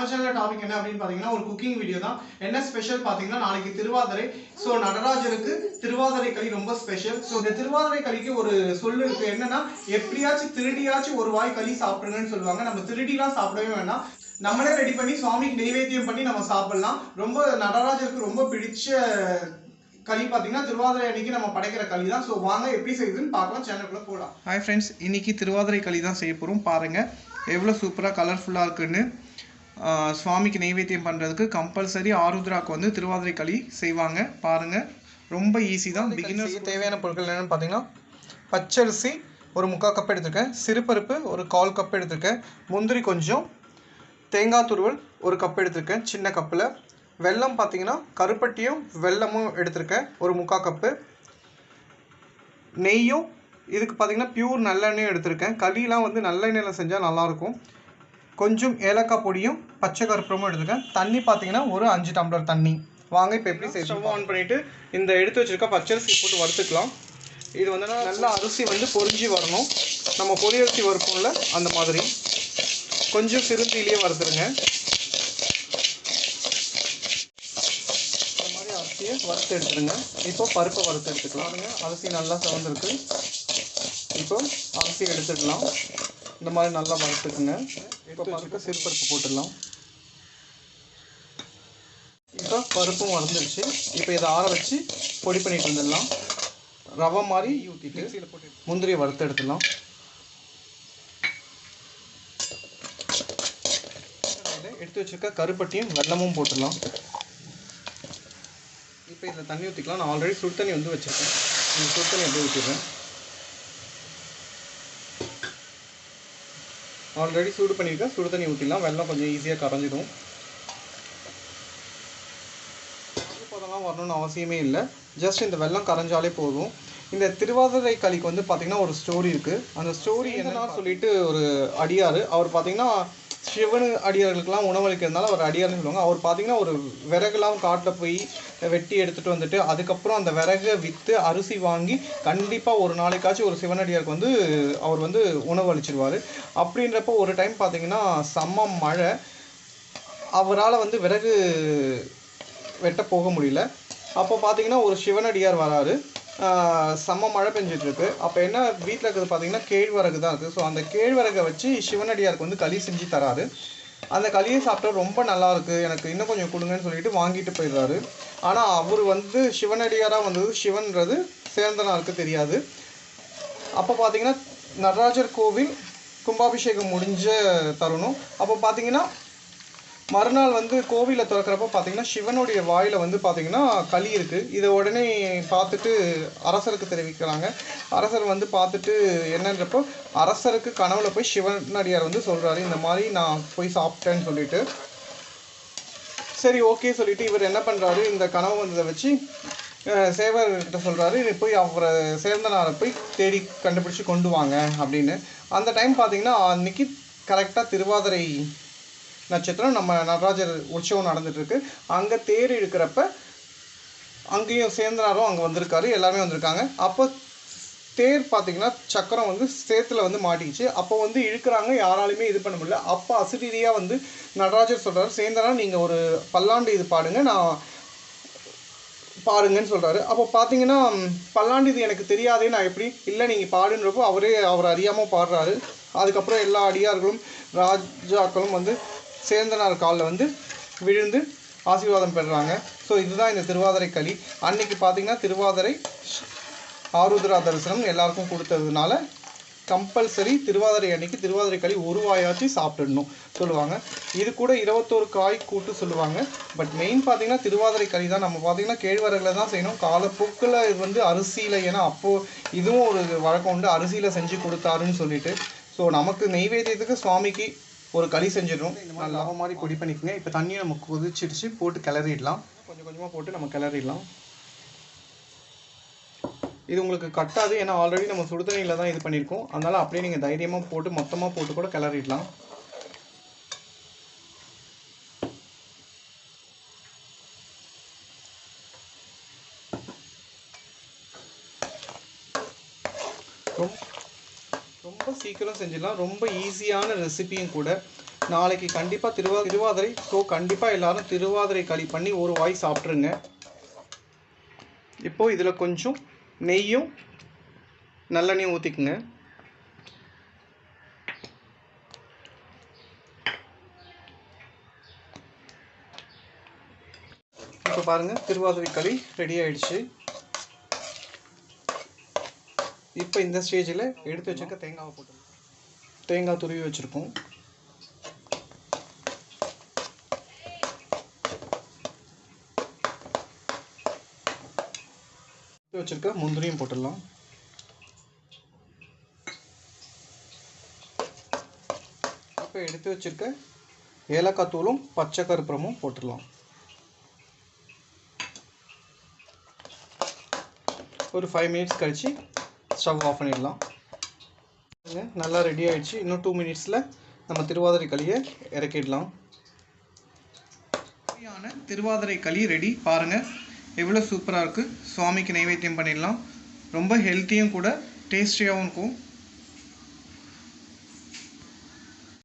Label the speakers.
Speaker 1: நம்ம சேனல்ல டாபிக் என்ன அப்படின்னு பாத்தீங்கன்னா ஒரு குக்கிங் வீடியோ தான். என்ன ஸ்பெஷல் பாத்தீங்கன்னா நாளைக்கு திருவாதிரை. சோ நடராஜருக்கு திருவாதிரை களி ரொம்ப ஸ்பெஷல். சோ இந்த திருவாதிரை களிக்கு ஒரு சொல்லு இருக்கு. என்னன்னா எப்படியாச்சும் திருடியாச்சும் ஒரு வாய் களி சாப்பிடுங்கன்னு சொல்லுவாங்க. நம்ம திருடிலாம் சாப்பிடவே வேண்டாம். நம்மளே ரெடி பண்ணி சுவாமிக்கு நெய்வேத்தியம் பண்ணி நம்ம சாப்பிடலாம். ரொம்ப நடராஜருக்கு ரொம்ப பிடிச்ச களி பார்த்தீங்கன்னா திருவாதிரை அன்னைக்கு நம்ம படைக்கிற களி தான். ஸோ வாங்க எப்படி செய்யுதுன்னு பார்க்கலாம், சேனலுக்குள்ள போகலாம். ஹாய் ஃப்ரெண்ட்ஸ், இன்னைக்கு திருவாதிரை களி தான் செய்ய போகிறோம். பாருங்கள் எவ்வளோ சூப்பராக கலர்ஃபுல்லாக இருக்குன்னு. சுவாமிக்கு நெய்வேத்தியம் பண்ணுறதுக்கு கம்பல்சரி ஆருத்ராக்கு வந்து திருவாதிரை களி செய்வாங்க. பாருங்கள் ரொம்ப ஈஸி தான். பிகினர்ஸ் தேவையான பொருட்கள் என்னென்னு பார்த்தீங்கன்னா பச்சரிசி ஒரு 3/4 கப் எடுத்திருக்கேன், சிறுபருப்பு ஒரு 1/4 கப் எடுத்திருக்கேன், முந்திரி கொஞ்சம், தேங்காய் துருவல் ஒரு கப் எடுத்திருக்கேன் சின்ன கப்பில், வெல்லம் பார்த்தீங்கன்னா கருப்பட்டியும் வெல்லமும் எடுத்திருக்கேன் ஒரு 3/4 கப்பு, நெய்யும் இதுக்கு பார்த்தீங்கன்னா பியூர் நல்லெண்ணெயும் எடுத்திருக்கேன். களியெலாம் வந்து நல்லெண்ணெயில் செஞ்சால் நல்லாயிருக்கும். கொஞ்சம் ஏலக்காய் பொடியும் பச்சை கருப்பமும் எடுத்திருக்கேன். தண்ணி பார்த்தீங்கன்னா ஒரு 5 டம்ளர் தண்ணி. வாங்க இப்போ எப்படி செய்ய. ஸ்டவ் ஆன் பண்ணிவிட்டு இந்த எடுத்து வச்சுருக்க பச்சரிசி போட்டு வறுத்துக்கலாம். இது வந்து நல்லா அரிசி வந்து பொரிஞ்சு வரணும். நம்ம பொரி அரிசி வறுப்போம்ல அந்த மாதிரி கொஞ்சம் சிறுந்தீலையே வறுத்துருங்க. இந்த மாதிரி அரிசியை வறுத்து எடுத்துருங்க. இப்போ பருப்பை வறுத்து எடுத்துக்கலாம். அரிசி நல்லா சிவந்திருக்கு. இப்போ அரிசியை எடுத்துக்கலாம். இந்த மாதிரி நல்லா வறுத்துக்குங்க. இப்போ பருப்பு சிறுபருப்பு போட்டுடலாம். இப்போ பருப்பும் வறுந்துருச்சு. இப்போ இதை ஆற வச்சு பொடி பண்ணிட்டு வந்துடலாம். ரவை மாதிரி ஊற்றிட்டு முந்திரியை வறுத்து எடுத்துடலாம். எடுத்து வச்சுருக்க கருப்பட்டியும் வெல்லமும் போட்டுடலாம். இப்போ இதில் தண்ணி ஊற்றிக்கலாம். நான் ஆல்ரெடி சுடு தண்ணி வந்து வச்சுருக்கேன். இந்த சுடு தண்ணி அப்படியே ஊற்றிடுறேன். ஆல்ரெடி சூடு பண்ணியிருக்கேன். சுடு தண்ணி ஊற்றிடலாம். வெல்லம் கொஞ்சம் ஈஸியாக கரைஞ்சிடும். அதெல்லாம் வரணும்னு அவசியமே இல்லை. ஜஸ்ட் இந்த வெல்லம் கரைஞ்சாலே போதும். இந்த திருவாதிரை களிக்கு வந்து பார்த்திங்கன்னா ஒரு ஸ்டோரி இருக்குது. அந்த ஸ்டோரி என்னன்னா சொல்லிட்டு ஒரு அடியார், அவர் பார்த்திங்கன்னா சிவன் அடியார்களுக்கெல்லாம் உணவளிக்கிறதுனால அவர் அடியார்னு சொல்லுவாங்க. அவர் பார்த்திங்கன்னா ஒரு விறகுலாம் காட்டில் போய் வெட்டி எடுத்துகிட்டு வந்துட்டு அதுக்கப்புறம் அந்த விறகை விற்று அரிசி வாங்கி கண்டிப்பாக ஒரு நாளைக்காச்சும் ஒரு சிவனடியாருக்கு வந்து அவர் வந்து உணவு அளிச்சிருவார். அப்படின்றப்போ ஒரு டைம் பார்த்திங்கன்னா செம்ம மழை. அவரால் வந்து விறகு வெட்ட போக முடியல. அப்போ பார்த்தீங்கன்னா ஒரு சிவனடியார் வராரு. செம்ம மழை பெஞ்சிட்ருக்கு. அப்போ என்ன வீட்டில் இருக்கிறது பார்த்தீங்கன்னா கேழ்வரகு தான் இருக்குது. ஸோ அந்த கேழ்வரகை வச்சு சிவனடியாருக்கு வந்து களி செஞ்சு தராரு. அந்த களியை சாப்பிட்டா ரொம்ப நல்லாயிருக்கு, எனக்கு இன்னும் கொஞ்சம் கொடுங்கன்னு சொல்லிட்டு வாங்கிட்டு போயிடுறாரு. ஆனால் அவர் வந்து சிவனடியாராக வந்தது சிவன்றது சேர்ந்தனாருக்கு தெரியாது. அப்போ பார்த்தீங்கன்னா நடராஜர் கோவில் கும்பாபிஷேகம் முடிஞ்ச தருணம். அப்போ பார்த்தீங்கன்னா மறுநாள் வந்து கோவிலை திறக்கிறப்ப பார்த்தீங்கன்னா சிவனுடைய வாயில் வந்து பார்த்தீங்கன்னா களி இருக்குது. இதை உடனே பார்த்துட்டு அரசருக்கு தெரிவிக்கிறாங்க. அரசர் வந்து பார்த்துட்டு என்னன்றப்போ அரசருக்கு கனவுல போய் சிவனடியார் வந்து சொல்கிறாரு, இந்த மாதிரி நான் போய் சாப்பிட்டேன்னு சொல்லிட்டு. சரி ஓகே சொல்லிட்டு இவர் என்ன பண்ணுறாரு, இந்த கனவு வந்ததை வச்சு சேவர்கிட்ட சொல்கிறாரு, போய் அவரை சேர்ந்தனாரை போய் தேடி கண்டுபிடிச்சி கொண்டு வாங்க அப்படின்னு. அந்த டைம் பார்த்தீங்கன்னா அன்றைக்கி கரெக்டாக திருவாதிரை நட்சத்திரம் நம்ம நடராஜர் உற்சவம் நடந்துட்டுருக்கு. அங்கே தேர் இழுக்கிறப்ப அங்கேயும் சேர்ந்தனாரும் அங்கே வந்திருக்காரு, எல்லாருமே வந்திருக்காங்க. அப்போ தேர் பார்த்திங்கன்னா சக்கரம் வந்து சேத்துல வந்து மாட்டிக்கிச்சு. அப்போ வந்து இழுக்கிறாங்க, யாராலையுமே இது பண்ண முடியல. அப்போ அசிரீதியாக வந்து நடராஜர் சொல்கிறார், சேர்ந்தனா நீங்கள் ஒரு பல்லாண்டு இது பாடுங்க, நான் பாடுங்கன்னு சொல்கிறாரு. அப்போ பார்த்தீங்கன்னா பல்லாண்டு இது எனக்கு தெரியாதே, நான் எப்படி இல்லை நீங்கள் பாடுன்றப்போ அவர் அறியாமல் பாடுறாரு. அதுக்கப்புறம் எல்லா அடியார்களும் ராஜாக்களும் வந்து சேர்ந்தனார் காலில் வந்து விழுந்து ஆசீர்வாதம் பெறுறாங்க. ஸோ இதுதான் இந்த திருவாதிரை களி. அன்னைக்கு பார்த்தீங்கன்னா திருவாதிரை ஆருத்ரா தரிசனம் எல்லாருக்கும் கொடுத்ததுனால கம்பல்சரி திருவாதிரை அன்னைக்கு திருவாதிரை களி ஒரு வாயாச்சு சாப்பிட்டுடணும் சொல்லுவாங்க. இது கூட 21 காய் கூட்டு சொல்லுவாங்க. பட் மெயின் பார்த்தீங்கன்னா திருவாதிரை களி தான். நம்ம பார்த்தீங்கன்னா கேழ்வரகில் தான் செய்யணும். காலப்போக்கில் இது வந்து அரிசியில், ஏன்னா அப்போது இதுவும் ஒரு வழக்கம் உண்டு, அரிசியில் செஞ்சு கொடுத்தாருன்னு சொல்லிட்டு. ஸோ நமக்கு நெய்வேத்தியத்துக்கு சுவாமிக்கு ஒரு களி செஞ்சிடும். நல்லா மாதிரி பொடி பண்ணிக்கோங்க. இப்போ தண்ணியை நம்ம கொதிச்சிடுச்சு, போட்டு கிளறிடலாம். கொஞ்சம் கொஞ்சமாக போட்டு நம்ம கிளறிடலாம். இது உங்களுக்கு கட்டாது, ஏன்னா ஆல்ரெடி நம்ம சுடுதண்ணியில் தான் இது பண்ணியிருக்கோம். அதனால் அப்படியே நீங்கள் தைரியமாக போட்டு மொத்தமாக போட்டு கூட கிளறிடலாம். ரொம்ப சீக்கிரம் செஞ்சிடலாம். ரொம்ப ஈஸியான ரெசிபியும் கூட. நாளைக்கு கண்டிப்பாக திருவாதிரை. ஸோ கண்டிப்பாக எல்லாரும் திருவாதிரை களி பண்ணி ஒரு வாய் சாப்பிட்ருங்க. இப்போது இதில் கொஞ்சம் நெய்யும் நல்லெண்ணெயும் ஊற்றிக்குங்க. இப்போ பாருங்கள், திருவாதிரை களி ரெடி ஆயிடுச்சு. இப்போ இந்த ஸ்டேஜில் எடுத்து வச்சுருக்க தேங்காவை போட்டு, தேங்காய் துருவி வச்சுருக்கோம். எடுத்து வச்சுருக்க முந்திரியும் போட்டுடலாம். இப்போ எடுத்து வச்சுருக்க ஏலக்காய் தூளும் பச்சை கருப்பூரமும் போட்டுடலாம். ஒரு 5 மினிட்ஸ் கழித்து ஸ்டவ் ஆஃப் பண்ணிடலாம். நல்லா ரெடி ஆகிடுச்சு. இன்னும் 2 மினிட்ஸில் நம்ம திருவாதிரை களியை இறக்கிடலாம். திருவாதிரை களி ரெடி. பாருங்கள் எவ்வளோ சூப்பராக இருக்குது. சுவாமிக்கு நைவேத்தியம் பண்ணிடலாம். ரொம்ப ஹெல்த்தியும் கூட, டேஸ்டியாகவும் இருக்கும்.